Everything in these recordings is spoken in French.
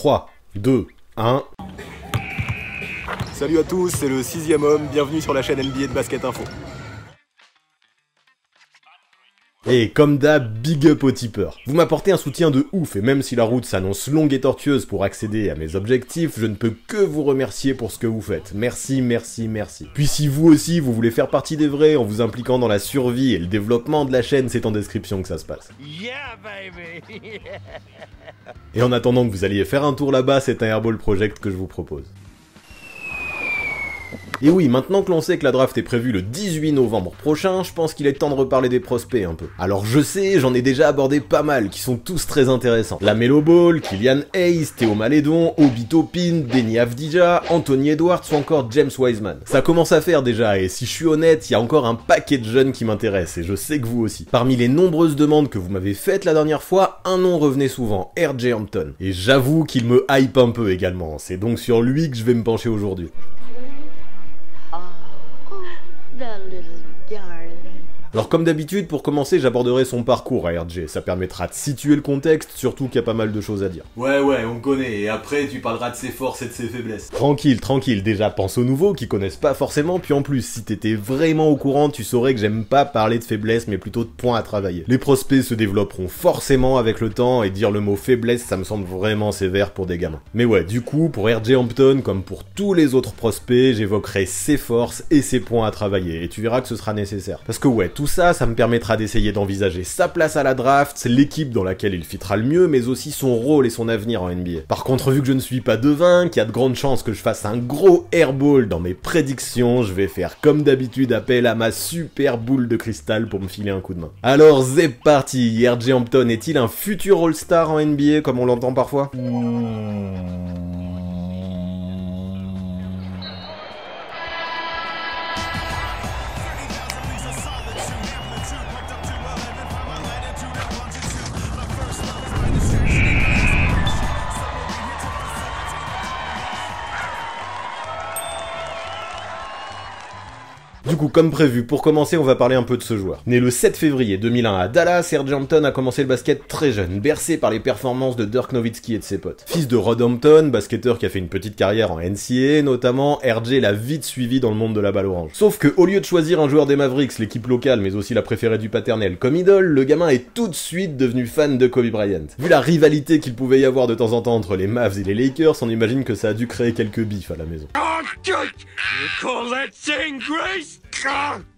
3, 2, 1... Salut à tous, c'est le 6ème homme, bienvenue sur la chaîne NBA de Basket Info. Et comme d'hab, big up aux tipeurs. Vous m'apportez un soutien de ouf, et même si la route s'annonce longue et tortueuse pour accéder à mes objectifs, je ne peux que vous remercier pour ce que vous faites. Merci, merci, merci. Puis si vous aussi, vous voulez faire partie des vrais en vous impliquant dans la survie et le développement de la chaîne, c'est en description que ça se passe. Yeah, baby. Et en attendant que vous alliez faire un tour là-bas, c'est un Airball Project que je vous propose. Et oui, maintenant que l'on sait que la draft est prévue le 18 novembre prochain, je pense qu'il est temps de reparler des prospects un peu. Alors je sais, j'en ai déjà abordé pas mal, qui sont tous très intéressants. LaMelo Ball, Killian Hayes, Théo Malédon, Obi Toppin, Deni Avdija, Anthony Edwards ou encore James Wiseman. Ça commence à faire déjà, et si je suis honnête, il y a encore un paquet de jeunes qui m'intéressent, et je sais que vous aussi. Parmi les nombreuses demandes que vous m'avez faites la dernière fois, un nom revenait souvent, R.J. Hampton. Et j'avoue qu'il me hype un peu également, c'est donc sur lui que je vais me pencher aujourd'hui. Alors comme d'habitude, pour commencer, j'aborderai son parcours à RJ, ça permettra de situer le contexte, surtout qu'il y a pas mal de choses à dire. Ouais, on connaît, et après tu parleras de ses forces et de ses faiblesses. Tranquille, tranquille, déjà pense aux nouveaux qui connaissent pas forcément, puis en plus, si t'étais vraiment au courant, tu saurais que j'aime pas parler de faiblesses, mais plutôt de points à travailler. Les prospects se développeront forcément avec le temps, et dire le mot faiblesse, ça me semble vraiment sévère pour des gamins. Mais ouais, du coup, pour RJ Hampton, comme pour tous les autres prospects, j'évoquerai ses forces et ses points à travailler, et tu verras que ce sera nécessaire. Parce que ouais, tout ça me permettra d'essayer d'envisager sa place à la draft, l'équipe dans laquelle il fitera le mieux, mais aussi son rôle et son avenir en NBA. Par contre, vu que je ne suis pas devin, qu'il y a de grandes chances que je fasse un gros airball dans mes prédictions, je vais faire comme d'habitude appel à ma super boule de cristal pour me filer un coup de main. Alors c'est parti, RJ Hampton est-il un futur All-Star en NBA comme on l'entend parfois ? Du coup, comme prévu, pour commencer, on va parler un peu de ce joueur. Né le 7 février 2001 à Dallas, RJ Hampton a commencé le basket très jeune, bercé par les performances de Dirk Nowitzki et de ses potes. Fils de Rod Hampton, basketteur qui a fait une petite carrière en NCAA notamment, RJ l'a vite suivi dans le monde de la balle orange. Sauf que, au lieu de choisir un joueur des Mavericks, l'équipe locale, mais aussi la préférée du paternel comme idole, le gamin est tout de suite devenu fan de Kobe Bryant. Vu la rivalité qu'il pouvait y avoir de temps en temps entre les Mavs et les Lakers, on imagine que ça a dû créer quelques bifs à la maison.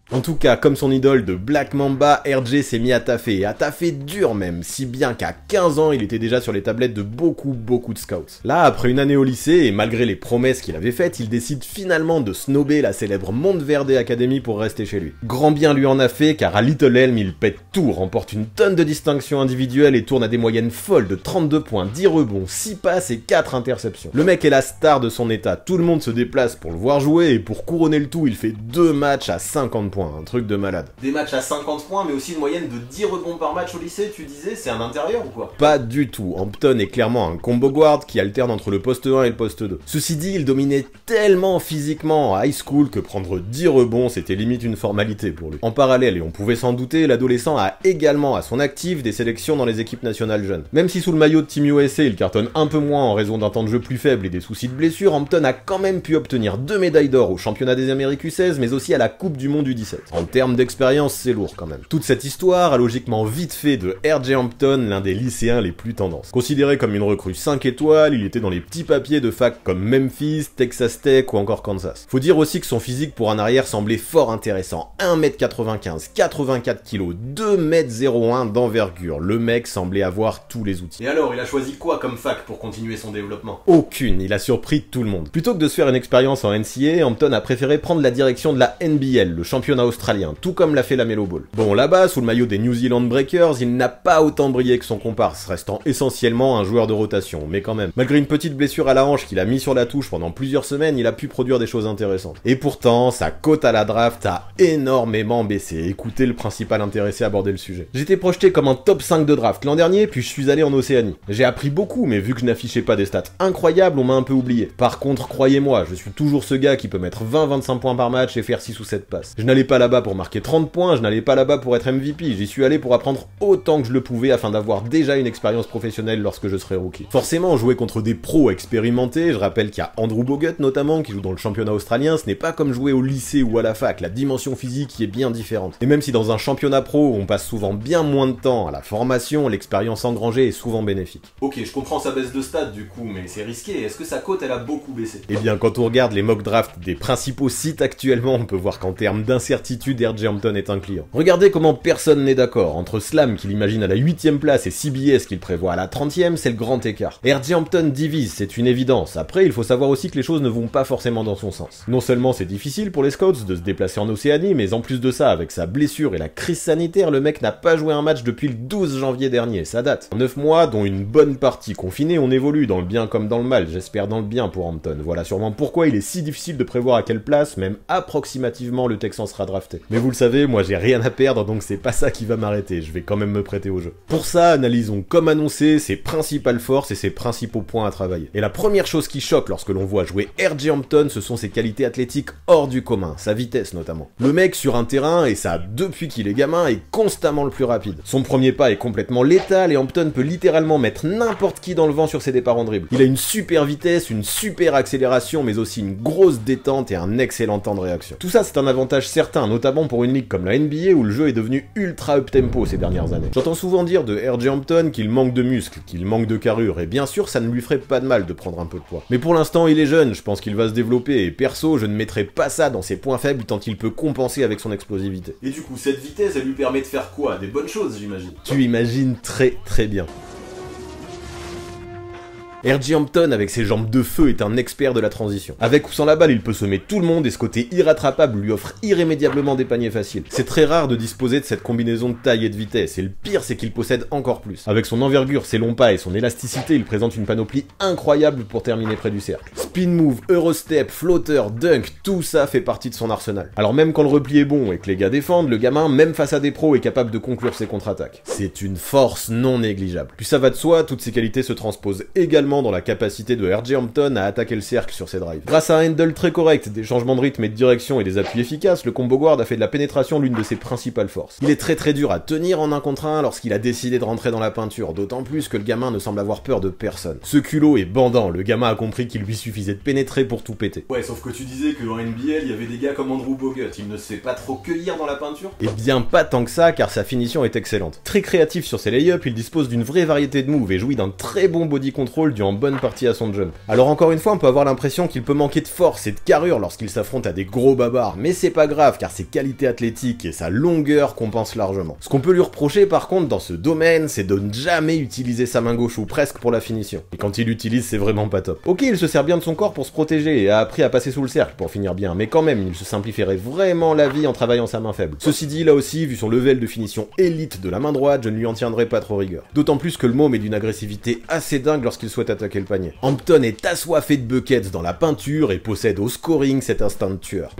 En tout cas, comme son idole de Black Mamba, RJ s'est mis à taffer, et à taffer dur même, si bien qu'à 15 ans, il était déjà sur les tablettes de beaucoup de scouts. Là, après une année au lycée, et malgré les promesses qu'il avait faites, il décide finalement de snobber la célèbre Monteverde Academy pour rester chez lui. Grand bien lui en a fait, car à Little Elm, il pète tout, remporte une tonne de distinctions individuelles et tourne à des moyennes folles de 32 points, 10 rebonds, 6 passes et 4 interceptions. Le mec est la star de son état, tout le monde se déplace pour le voir jouer, et pour couronner le tout, il fait 2 matchs à 50 points. Un truc de malade. Des matchs à 50 points, mais aussi une moyenne de 10 rebonds par match au lycée, tu disais, c'est un intérieur ou quoi? Pas du tout. Hampton est clairement un combo guard qui alterne entre le poste 1 et le poste 2. Ceci dit, il dominait tellement physiquement en high school que prendre 10 rebonds, c'était limite une formalité pour lui. En parallèle, et on pouvait s'en douter, l'adolescent a également à son actif des sélections dans les équipes nationales jeunes. Même si sous le maillot de Team USA, il cartonne un peu moins en raison d'un temps de jeu plus faible et des soucis de blessure, Hampton a quand même pu obtenir 2 médailles d'or au championnat des Amériques U16, mais aussi à la Coupe du Monde U17. En termes d'expérience, c'est lourd quand même. Toute cette histoire a logiquement vite fait de RJ Hampton l'un des lycéens les plus tendances. Considéré comme une recrue 5 étoiles, il était dans les petits papiers de fac comme Memphis, Texas Tech ou encore Kansas. Faut dire aussi que son physique pour un arrière semblait fort intéressant. 1m95, 84 kg, 2m01 d'envergure. Le mec semblait avoir tous les outils. Et alors, il a choisi quoi comme fac pour continuer son développement? Aucune, il a surpris tout le monde. Plutôt que de se faire une expérience en NCAA, Hampton a préféré prendre la direction de la NBL, le championnat australien, tout comme l'a fait LaMelo Ball. Bon, là-bas, sous le maillot des New Zealand Breakers, il n'a pas autant brillé que son comparse, restant essentiellement un joueur de rotation, mais quand même. Malgré une petite blessure à la hanche qu'il a mis sur la touche pendant plusieurs semaines, il a pu produire des choses intéressantes. Et pourtant, sa cote à la draft a énormément baissé. Écoutez le principal intéressé à aborder le sujet. J'étais projeté comme un top 5 de draft l'an dernier, puis je suis allé en Océanie. J'ai appris beaucoup, mais vu que je n'affichais pas des stats incroyables, on m'a un peu oublié. Par contre, croyez-moi, je suis toujours ce gars qui peut mettre 20-25 points par match et faire 6 ou 7 passes. Je n'allais pas là-bas pour marquer 30 points, je n'allais pas là-bas pour être MVP, j'y suis allé pour apprendre autant que je le pouvais afin d'avoir déjà une expérience professionnelle lorsque je serai rookie. Forcément, jouer contre des pros expérimentés, je rappelle qu'il y a Andrew Bogut notamment, qui joue dans le championnat australien, ce n'est pas comme jouer au lycée ou à la fac, la dimension physique y est bien différente. Et même si dans un championnat pro, on passe souvent bien moins de temps à la formation, l'expérience engrangée est souvent bénéfique. Ok, je comprends sa baisse de stade du coup, mais c'est risqué. Est-ce que sa cote elle a beaucoup baissé? Eh bien, quand on regarde les mock drafts des principaux sites actuellement, on peut voir qu'en termes d'incertitude, R.J. Hampton est un client. Regardez comment personne n'est d'accord. Entre Slam, qui l'imagine à la 8ème place, et CBS, qu'il prévoit à la 30ème, c'est le grand écart. R.J. Hampton divise, c'est une évidence. Après, il faut savoir aussi que les choses ne vont pas forcément dans son sens. Non seulement c'est difficile pour les scouts de se déplacer en Océanie, mais en plus de ça, avec sa blessure et la crise sanitaire, le mec n'a pas joué un match depuis le 12 janvier dernier, ça date. En 9 mois, dont une bonne partie confinée, on évolue dans le bien comme dans le mal, j'espère dans le bien pour Hampton. Voilà sûrement pourquoi il est si difficile de prévoir à quelle place, même approximativement, le Texan sera drafté. Mais vous le savez, moi j'ai rien à perdre, donc c'est pas ça qui va m'arrêter, je vais quand même me prêter au jeu. Pour ça, analysons comme annoncé ses principales forces et ses principaux points à travailler. Et la première chose qui choque lorsque l'on voit jouer R.J. Hampton, ce sont ses qualités athlétiques hors du commun, sa vitesse notamment. Le mec sur un terrain, et ça depuis qu'il est gamin, est constamment le plus rapide. Son premier pas est complètement létal et Hampton peut littéralement mettre n'importe qui dans le vent sur ses départs en dribble. Il a une super vitesse, une super accélération, mais aussi une grosse détente et un excellent temps de réaction. Tout ça c'est un avantage certain, notamment pour une ligue comme la NBA où le jeu est devenu ultra up-tempo ces dernières années. J'entends souvent dire de R.J. Hampton qu'il manque de muscles, qu'il manque de carrure, et bien sûr ça ne lui ferait pas de mal de prendre un peu de poids. Mais pour l'instant il est jeune, je pense qu'il va se développer, et perso je ne mettrai pas ça dans ses points faibles tant il peut compenser avec son explosivité. Et du coup, cette vitesse, elle lui permet de faire quoi? Des bonnes choses, j'imagine. Tu imagines très bien. R.J. Hampton, avec ses jambes de feu, est un expert de la transition. Avec ou sans la balle, il peut semer tout le monde et ce côté irrattrapable lui offre irrémédiablement des paniers faciles. C'est très rare de disposer de cette combinaison de taille et de vitesse, et le pire c'est qu'il possède encore plus. Avec son envergure, ses longs pas et son élasticité, il présente une panoplie incroyable pour terminer près du cercle. Spin move, eurostep, floater, dunk, tout ça fait partie de son arsenal. Alors même quand le repli est bon et que les gars défendent, le gamin, même face à des pros, est capable de conclure ses contre-attaques. C'est une force non négligeable. Puis ça va de soi, toutes ces qualités se transposent également dans la capacité de R.J. Hampton à attaquer le cercle sur ses drives. Grâce à un handle très correct, des changements de rythme et de direction et des appuis efficaces, le combo guard a fait de la pénétration l'une de ses principales forces. Il est très dur à tenir en 1 contre 1 lorsqu'il a décidé de rentrer dans la peinture, d'autant plus que le gamin ne semble avoir peur de personne. Ce culot est bandant, le gamin a compris qu'il lui suffisait de pénétrer pour tout péter. Ouais, sauf que tu disais que en NBL, il y avait des gars comme Andrew Bogut, il ne sait pas trop cueillir dans la peinture? Et bien pas tant que ça, car sa finition est excellente. Très créatif sur ses lay-ups, il dispose d'une vraie variété de moves et jouit d'un très bon body control dû en bonne partie à son jump. Alors encore une fois, on peut avoir l'impression qu'il peut manquer de force et de carrure lorsqu'il s'affronte à des gros babards, mais c'est pas grave car ses qualités athlétiques et sa longueur compensent largement. Ce qu'on peut lui reprocher par contre dans ce domaine, c'est de ne jamais utiliser sa main gauche ou presque pour la finition. Et quand il l'utilise, c'est vraiment pas top. Ok, il se sert bien de son corps pour se protéger et a appris à passer sous le cercle pour finir bien, mais quand même, il se simplifierait vraiment la vie en travaillant sa main faible. Ceci dit, là aussi, vu son level de finition élite de la main droite, je ne lui en tiendrai pas trop rigueur. D'autant plus que le môme est d'une agressivité assez dingue lorsqu'il souhaite attaquer le panier. Hampton est assoiffé de buckets dans la peinture et possède au scoring cet instinct de tueur.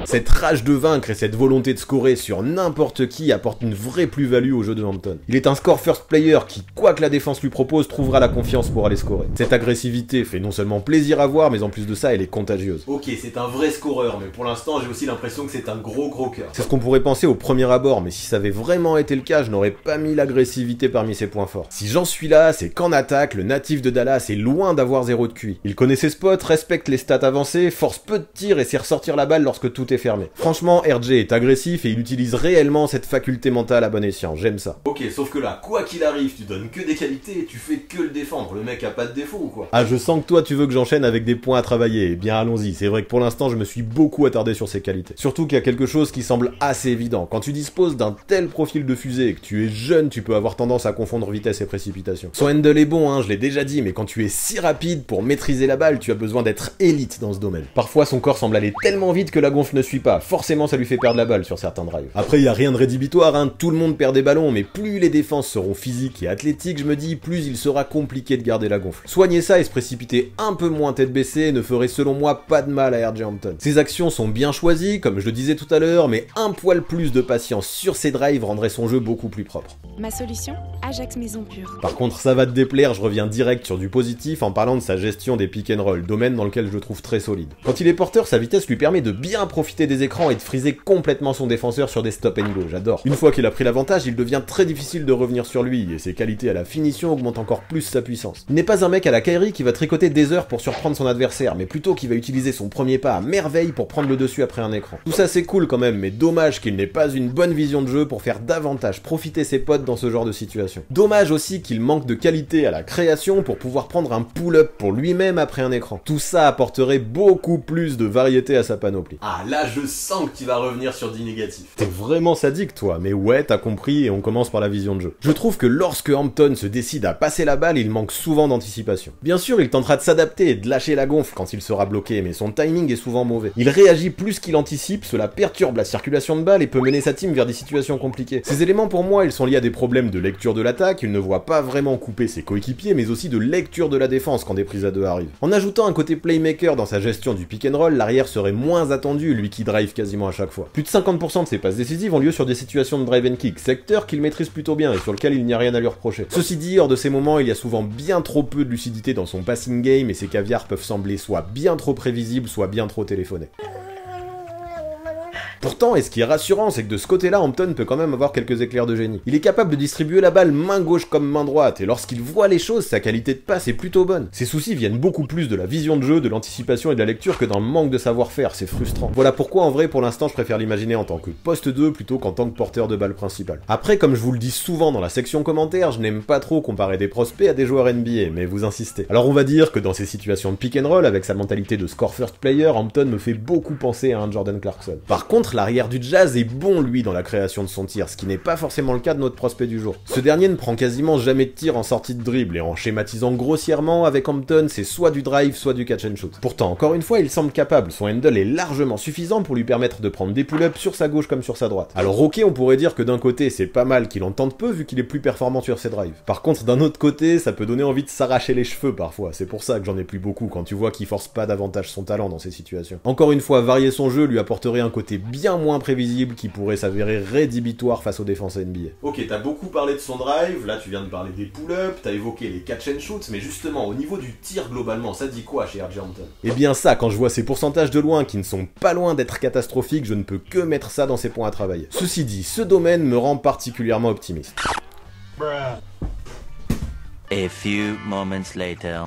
Cette rage de vaincre et cette volonté de scorer sur n'importe qui apporte une vraie plus-value au jeu de Hampton. Il est un score first player qui, quoi que la défense lui propose, trouvera la confiance pour aller scorer. Cette agressivité fait non seulement plaisir à voir, mais en plus de ça, elle est contagieuse. Ok, c'est un vrai scoreur, mais pour l'instant, j'ai aussi l'impression que c'est un gros cœur. C'est ce qu'on pourrait penser au premier abord, mais si ça avait vraiment été le cas, je n'aurais pas mis l'agressivité parmi ses points forts. Si j'en suis là, c'est qu'en attaque, le natif de Dallas est loin d'avoir 0 de QI. Il connaît ses spots, respecte les stats avancées, force peu de tirs et sait ressortir la balle lorsque tout est fermé. Franchement, RJ est agressif et il utilise réellement cette faculté mentale à bon escient, j'aime ça. Ok, sauf que là, quoi qu'il arrive, tu donnes que des qualités et tu fais que le défendre, le mec a pas de défaut ou quoi? Ah, je sens que toi tu veux que j'enchaîne avec des points à travailler, eh bien allons-y, c'est vrai que pour l'instant je me suis beaucoup attardé sur ses qualités. Surtout qu'il y a quelque chose qui semble assez évident, quand tu disposes d'un tel profil de fusée et que tu es jeune, tu peux avoir tendance à confondre vitesse et précipitation. Son handle est bon, hein, je l'ai déjà dit, mais quand tu es si rapide pour maîtriser la balle, tu as besoin d'être élite dans ce domaine. Parfois son corps semble aller tellement vite que la gonfle ne suit pas, forcément ça lui fait perdre la balle sur certains drives. Après il y a rien de rédhibitoire, hein, tout le monde perd des ballons, mais plus les défenses seront physiques et athlétiques, je me dis, plus il sera compliqué de garder la gonfle. Soigner ça et se précipiter un peu moins tête baissée ne ferait selon moi pas de mal à R.J. Hampton. Ses actions sont bien choisies, comme je le disais tout à l'heure, mais un poil plus de patience sur ses drives rendrait son jeu beaucoup plus propre. Ma solution, Ajax Maison Pure. Par contre, ça va te déplaire, je reviens direct sur du positif en parlant de sa gestion des pick and roll, domaine dans lequel je le trouve très solide. Quand il est porteur, sa vitesse lui permet de bien profiter profiter des écrans et de friser complètement son défenseur sur des stop and go, j'adore. Une fois qu'il a pris l'avantage, il devient très difficile de revenir sur lui, et ses qualités à la finition augmentent encore plus sa puissance. Il n'est pas un mec à la Kyrie qui va tricoter des heures pour surprendre son adversaire, mais plutôt qui va utiliser son premier pas à merveille pour prendre le dessus après un écran. Tout ça c'est cool quand même, mais dommage qu'il n'ait pas une bonne vision de jeu pour faire davantage profiter ses potes dans ce genre de situation. Dommage aussi qu'il manque de qualité à la création pour pouvoir prendre un pull-up pour lui-même après un écran. Tout ça apporterait beaucoup plus de variété à sa panoplie. Ah là je sens que tu vas revenir sur du négatif. T'es vraiment sadique toi, mais ouais t'as compris et on commence par la vision de jeu. Je trouve que lorsque Hampton se décide à passer la balle, il manque souvent d'anticipation. Bien sûr il tentera de s'adapter et de lâcher la gonfle quand il sera bloqué, mais son timing est souvent mauvais. Il réagit plus qu'il anticipe, cela perturbe la circulation de balle et peut mener sa team vers des situations compliquées. Ces éléments pour moi ils sont liés à des problèmes de lecture de l'attaque, il ne voit pas vraiment couper ses coéquipiers, mais aussi de lecture de la défense quand des prises à deux arrivent. En ajoutant un côté playmaker dans sa gestion du pick and roll, l'arrière serait moins attendu, lui qui drive quasiment à chaque fois. Plus de 50% de ses passes décisives ont lieu sur des situations de drive and kick, secteur qu'il maîtrise plutôt bien et sur lequel il n'y a rien à lui reprocher. Ceci dit, hors de ces moments, il y a souvent bien trop peu de lucidité dans son passing game et ses caviars peuvent sembler soit bien trop prévisibles, soit bien trop téléphonés. Pourtant, et ce qui est rassurant, c'est que de ce côté-là, Hampton peut quand même avoir quelques éclairs de génie. Il est capable de distribuer la balle main gauche comme main droite, et lorsqu'il voit les choses, sa qualité de passe est plutôt bonne. Ses soucis viennent beaucoup plus de la vision de jeu, de l'anticipation et de la lecture que d'un manque de savoir-faire, c'est frustrant. Voilà pourquoi en vrai, pour l'instant, je préfère l'imaginer en tant que poste 2 plutôt qu'en tant que porteur de balle principal. Après, comme je vous le dis souvent dans la section commentaires, je n'aime pas trop comparer des prospects à des joueurs NBA, mais vous insistez. Alors on va dire que dans ces situations de pick and roll, avec sa mentalité de score first player, Hampton me fait beaucoup penser à un Jordan Clarkson. Par contre, l'arrière du Jazz est bon lui dans la création de son tir, ce qui n'est pas forcément le cas de notre prospect du jour. Ce dernier ne prend quasiment jamais de tir en sortie de dribble, et en schématisant grossièrement avec Hampton, c'est soit du drive, soit du catch and shoot. Pourtant, encore une fois, il semble capable, son handle est largement suffisant pour lui permettre de prendre des pull-ups sur sa gauche comme sur sa droite. Alors ok, on pourrait dire que d'un côté c'est pas mal qu'il en tente peu vu qu'il est plus performant sur ses drives. Par contre, d'un autre côté, ça peut donner envie de s'arracher les cheveux parfois, c'est pour ça que j'en ai plus beaucoup quand tu vois qu'il force pas davantage son talent dans ces situations. Encore une fois, varier son jeu lui apporterait un côté bien moins prévisible qui pourrait s'avérer rédhibitoire face aux défenses NBA. Ok, t'as beaucoup parlé de son drive, là tu viens de parler des pull-ups, t'as évoqué les catch and shoots, mais justement au niveau du tir globalement, ça dit quoi chez RJ Hampton? Eh bien ça, quand je vois ces pourcentages de loin qui ne sont pas loin d'être catastrophiques, je ne peux que mettre ça dans ses points à travailler. Ceci dit, ce domaine me rend particulièrement optimiste. A few moments later.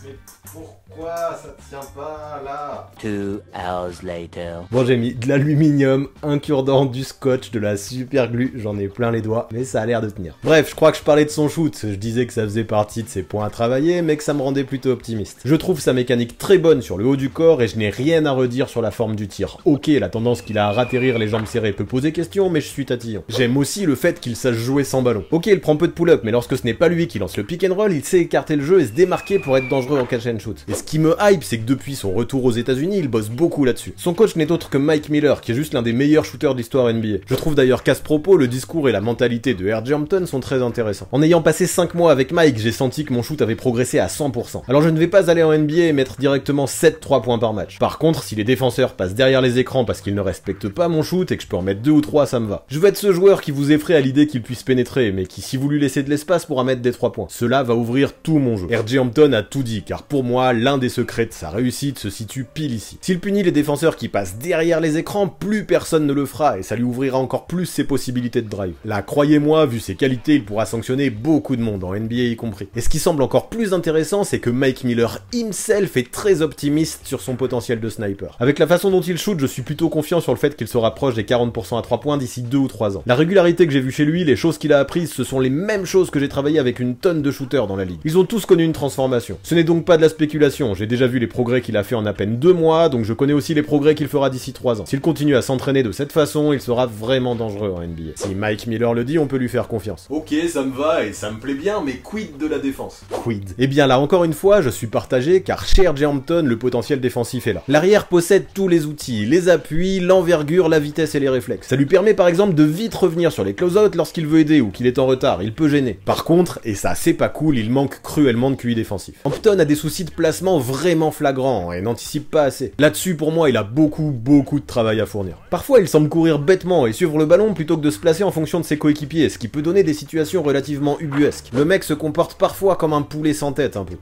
Mais pourquoi ça tient pas là? 2 hours later. Bon, j'ai mis de l'aluminium, un cure-dent, du scotch, de la super glue, j'en ai plein les doigts, mais ça a l'air de tenir. Bref, je crois que je parlais de son shoot, je disais que ça faisait partie de ses points à travailler, mais que ça me rendait plutôt optimiste. Je trouve sa mécanique très bonne sur le haut du corps et je n'ai rien à redire sur la forme du tir. Ok, la tendance qu'il a à ratterrir les jambes serrées peut poser question, mais je suis tatillon. J'aime aussi le fait qu'il sache jouer sans ballon. Ok, il prend peu de pull-up, mais lorsque ce n'est pas lui qui lance le pick and roll, il sait écarter le jeu et se démarquer pour être dangereux en catch and shoot. Et ce qui me hype, c'est que depuis son retour aux États-Unis, il bosse beaucoup là-dessus. Son coach n'est autre que Mike Miller, qui est juste l'un des meilleurs shooters de l'histoire NBA. Je trouve d'ailleurs qu'à ce propos, le discours et la mentalité de RJ Hampton sont très intéressants. En ayant passé 5 mois avec Mike, j'ai senti que mon shoot avait progressé à 100%. Alors je ne vais pas aller en NBA et mettre directement 7 3 points par match. Par contre, si les défenseurs passent derrière les écrans parce qu'ils ne respectent pas mon shoot et que je peux en mettre 2 ou 3, ça me va. Je veux être ce joueur qui vous effraie à l'idée qu'il puisse pénétrer, mais qui, si vous lui laissez de l'espace, pourra mettre des 3 points. Cela va ouvrir tout mon jeu. RJ Hampton a tout dit, car pour moi, l'un des secrets de sa réussite se situe pile ici. S'il punit les défenseurs qui passent derrière les écrans, plus personne ne le fera et ça lui ouvrira encore plus ses possibilités de drive. Là, croyez-moi, vu ses qualités, il pourra sanctionner beaucoup de monde, en NBA y compris. Et ce qui semble encore plus intéressant, c'est que Mike Miller himself est très optimiste sur son potentiel de sniper. Avec la façon dont il shoot, je suis plutôt confiant sur le fait qu'il se rapproche des 40% à 3 points d'ici 2 ou 3 ans. La régularité que j'ai vue chez lui, les choses qu'il a apprises, ce sont les mêmes choses que j'ai travaillé avec une tonne de shooters dans la ligue. Ils ont tous connu une transformation. Ce n'est donc pas de la spéculation, j'ai déjà vu les progrès qu'il a fait en à peine 2 mois, donc je connais aussi les progrès qu'il fera d'ici 3 ans. S'il continue à s'entraîner de cette façon, il sera vraiment dangereux en NBA. Si Mike Miller le dit, on peut lui faire confiance. Ok, ça me va et ça me plaît bien, mais quid de la défense? Quid? Eh bien là, encore une fois, je suis partagé, car chez RJ Hampton, le potentiel défensif est là. L'arrière possède tous les outils, les appuis, l'envergure, la vitesse et les réflexes. Ça lui permet par exemple de vite revenir sur les close-out lorsqu'il veut aider ou qu'il est en retard, il peut gêner. Par contre, et ça c'est pas cool, il manque cruellement de QI défensif. Hampton a des soucis de placement vraiment flagrants et n'anticipe pas assez. Là-dessus, pour moi, il a beaucoup de travail à fournir. Parfois, il semble courir bêtement et suivre le ballon plutôt que de se placer en fonction de ses coéquipiers, ce qui peut donner des situations relativement ubuesques. Le mec se comporte parfois comme un poulet sans tête, un peu.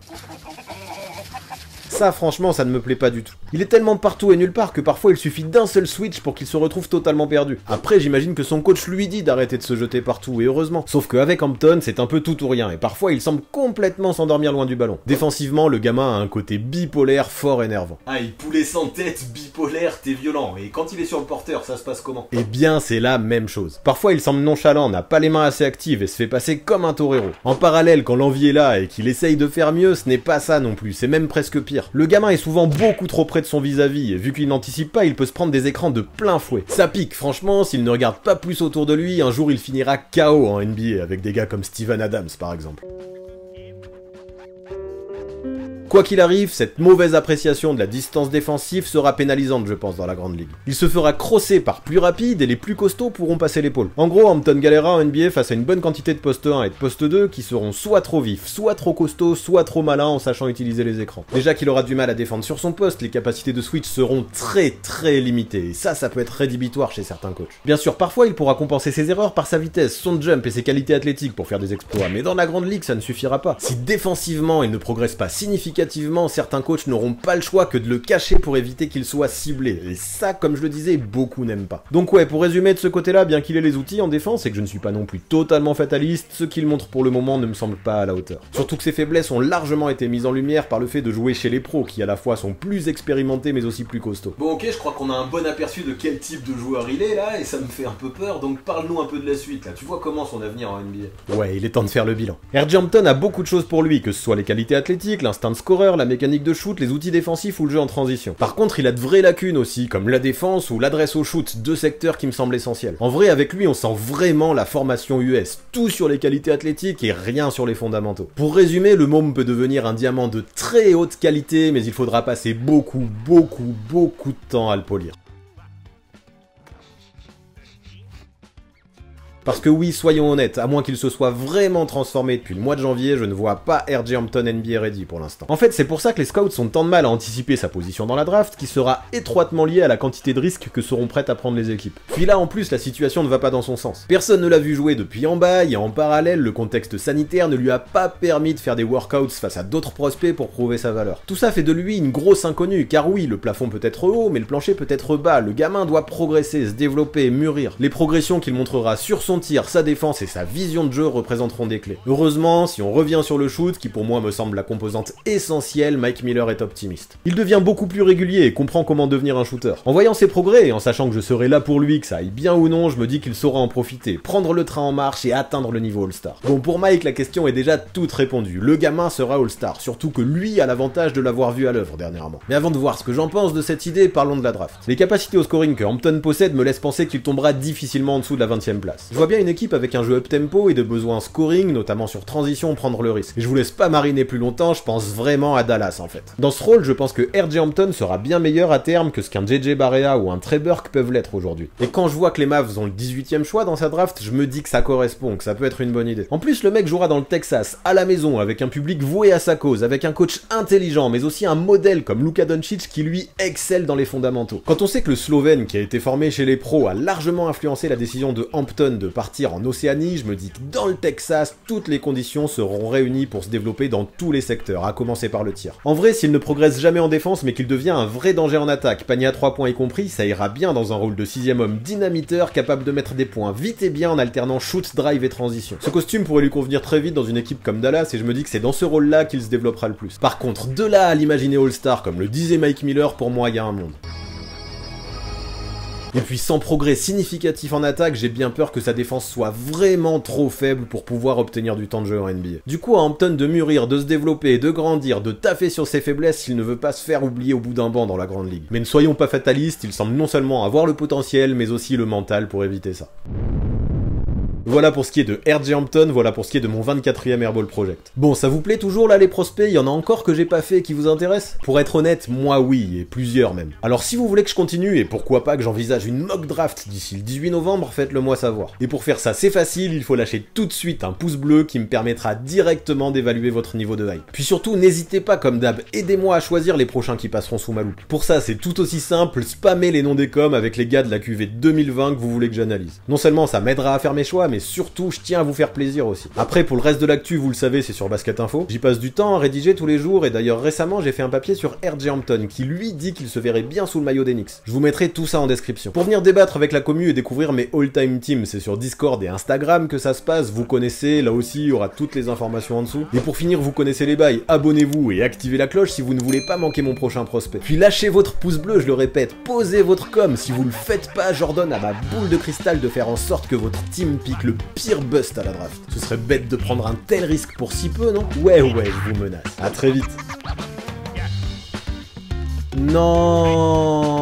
Ça franchement ça ne me plaît pas du tout. Il est tellement partout et nulle part que parfois il suffit d'un seul switch pour qu'il se retrouve totalement perdu. Après j'imagine que son coach lui dit d'arrêter de se jeter partout et heureusement. Sauf qu'avec Hampton c'est un peu tout ou rien et parfois il semble complètement s'endormir loin du ballon. Défensivement le gamin a un côté bipolaire fort énervant. Ah, il poulet sans tête, bipolaire, t'es violent. Et quand il est sur le porteur, ça se passe comment? Eh bien c'est la même chose. Parfois il semble nonchalant, n'a pas les mains assez actives et se fait passer comme un torero. En parallèle quand l'envie est là et qu'il essaye de faire mieux, ce n'est pas ça non plus, c'est même presque pire. Le gamin est souvent beaucoup trop près de son vis-à-vis et vu qu'il n'anticipe pas, il peut se prendre des écrans de plein fouet. Ça pique, franchement, s'il ne regarde pas plus autour de lui, un jour il finira KO en NBA avec des gars comme Steven Adams par exemple. Quoi qu'il arrive, cette mauvaise appréciation de la distance défensive sera pénalisante je pense dans la grande ligue. Il se fera crosser par plus rapide et les plus costauds pourront passer l'épaule. En gros, Hampton galérera en NBA face à une bonne quantité de poste 1 et de poste 2 qui seront soit trop vifs, soit trop costauds, soit trop malins en sachant utiliser les écrans. Déjà qu'il aura du mal à défendre sur son poste, les capacités de switch seront très limitées et ça peut être rédhibitoire chez certains coachs. Bien sûr, parfois il pourra compenser ses erreurs par sa vitesse, son jump et ses qualités athlétiques pour faire des exploits, mais dans la grande ligue ça ne suffira pas. Si défensivement il ne progresse pas significativement, certains coachs n'auront pas le choix que de le cacher pour éviter qu'il soit ciblé. Et ça, comme je le disais, beaucoup n'aiment pas. Donc ouais, pour résumer de ce côté-là, bien qu'il ait les outils en défense et que je ne suis pas non plus totalement fataliste, ce qu'il montre pour le moment ne me semble pas à la hauteur. Surtout que ses faiblesses ont largement été mises en lumière par le fait de jouer chez les pros, qui à la fois sont plus expérimentés mais aussi plus costauds. Bon ok, je crois qu'on a un bon aperçu de quel type de joueur il est là, et ça me fait un peu peur, donc parle-nous un peu de la suite là. Tu vois comment son avenir en NBA? Ouais, il est temps de faire le bilan. R.J. Hampton a beaucoup de choses pour lui, que ce soit les qualités athlétiques, l'instinct de scoreur, la mécanique de shoot, les outils défensifs ou le jeu en transition. Par contre, il a de vraies lacunes aussi, comme la défense ou l'adresse au shoot, deux secteurs qui me semblent essentiels. En vrai, avec lui, on sent vraiment la formation US, tout sur les qualités athlétiques et rien sur les fondamentaux. Pour résumer, le môme peut devenir un diamant de très haute qualité, mais il faudra passer beaucoup de temps à le polir. Parce que oui, soyons honnêtes, à moins qu'il se soit vraiment transformé depuis le mois de janvier, je ne vois pas R.J. Hampton NBA ready pour l'instant. En fait, c'est pour ça que les scouts ont tant de mal à anticiper sa position dans la draft, qui sera étroitement liée à la quantité de risques que seront prêtes à prendre les équipes. Puis là, en plus, la situation ne va pas dans son sens. Personne ne l'a vu jouer depuis en bas, et en parallèle, le contexte sanitaire ne lui a pas permis de faire des workouts face à d'autres prospects pour prouver sa valeur. Tout ça fait de lui une grosse inconnue, car oui, le plafond peut être haut, mais le plancher peut être bas, le gamin doit progresser, se développer, mûrir. Les progressions qu'il montrera sur son tir, sa défense et sa vision de jeu représenteront des clés. Heureusement, si on revient sur le shoot, qui pour moi me semble la composante essentielle, Mike Miller est optimiste. Il devient beaucoup plus régulier et comprend comment devenir un shooter. En voyant ses progrès et en sachant que je serai là pour lui, que ça aille bien ou non, je me dis qu'il saura en profiter, prendre le train en marche et atteindre le niveau All-Star. Bon, pour Mike, la question est déjà toute répondue. Le gamin sera All-Star, surtout que lui a l'avantage de l'avoir vu à l'œuvre dernièrement. Mais avant de voir ce que j'en pense de cette idée, parlons de la draft. Les capacités au scoring que Hampton possède me laissent penser qu'il tombera difficilement en dessous de la 20e place. Je vois bien une équipe avec un jeu up-tempo et de besoins scoring, notamment sur transition, prendre le risque. Et je vous laisse pas mariner plus longtemps, je pense vraiment à Dallas en fait. Dans ce rôle, je pense que R.J. Hampton sera bien meilleur à terme que ce qu'un J.J. Barea ou un Trey Burke peuvent l'être aujourd'hui. Et quand je vois que les Mavs ont le 18e choix dans sa draft, je me dis que ça correspond, que ça peut être une bonne idée. En plus, le mec jouera dans le Texas, à la maison, avec un public voué à sa cause, avec un coach intelligent, mais aussi un modèle comme Luka Doncic qui lui excelle dans les fondamentaux. Quand on sait que le Slovène, qui a été formé chez les pros, a largement influencé la décision de Hampton de partir en Océanie, je me dis que dans le Texas, toutes les conditions seront réunies pour se développer dans tous les secteurs, à commencer par le tir. En vrai, s'il ne progresse jamais en défense, mais qu'il devient un vrai danger en attaque, panier à 3 points y compris, ça ira bien dans un rôle de 6ème homme dynamiteur, capable de mettre des points vite et bien en alternant shoot, drive et transition. Ce costume pourrait lui convenir très vite dans une équipe comme Dallas, et je me dis que c'est dans ce rôle-là qu'il se développera le plus. Par contre, de là à l'imaginer All-Star, comme le disait Mike Miller, pour moi, il y a un monde. Et puis sans progrès significatif en attaque, j'ai bien peur que sa défense soit vraiment trop faible pour pouvoir obtenir du temps de jeu en NBA. Du coup à Hampton de mûrir, de se développer, de grandir, de taffer sur ses faiblesses s'il ne veut pas se faire oublier au bout d'un banc dans la grande ligue. Mais ne soyons pas fatalistes, il semble non seulement avoir le potentiel, mais aussi le mental pour éviter ça. Voilà pour ce qui est de R.J. Hampton, voilà pour ce qui est de mon 24e Airball Project. Bon, ça vous plaît toujours là les prospects? Il y en a encore que j'ai pas fait et qui vous intéressent? Pour être honnête, moi oui, et plusieurs même. Alors si vous voulez que je continue, et pourquoi pas que j'envisage une mock draft d'ici le 18 novembre, faites-le moi savoir. Et pour faire ça c'est facile, il faut lâcher tout de suite un pouce bleu qui me permettra directement d'évaluer votre niveau de hype. Puis surtout, n'hésitez pas comme d'hab, aidez-moi à choisir les prochains qui passeront sous ma loupe. Pour ça c'est tout aussi simple, spammez les noms des coms avec les gars de la QV 2020 que vous voulez que j'analyse. Non seulement ça m'aidera à faire mes choix, mais surtout, je tiens à vous faire plaisir aussi. Après, pour le reste de l'actu, vous le savez, c'est sur Basket Info. J'y passe du temps à rédiger tous les jours, et d'ailleurs récemment, j'ai fait un papier sur R.J. Hampton, qui lui dit qu'il se verrait bien sous le maillot des Knicks. Je vous mettrai tout ça en description. Pour venir débattre avec la commu et découvrir mes all-time teams, c'est sur Discord et Instagram que ça se passe, vous connaissez, là aussi, il y aura toutes les informations en dessous. Et pour finir, vous connaissez les bails, abonnez-vous et activez la cloche si vous ne voulez pas manquer mon prochain prospect. Puis lâchez votre pouce bleu, je le répète, posez votre com, si vous le faites pas, j'ordonne à ma boule de cristal de faire en sorte que votre team pique le pire bust à la draft. Ce serait bête de prendre un tel risque pour si peu, non? Ouais, je vous menace. À très vite. Non.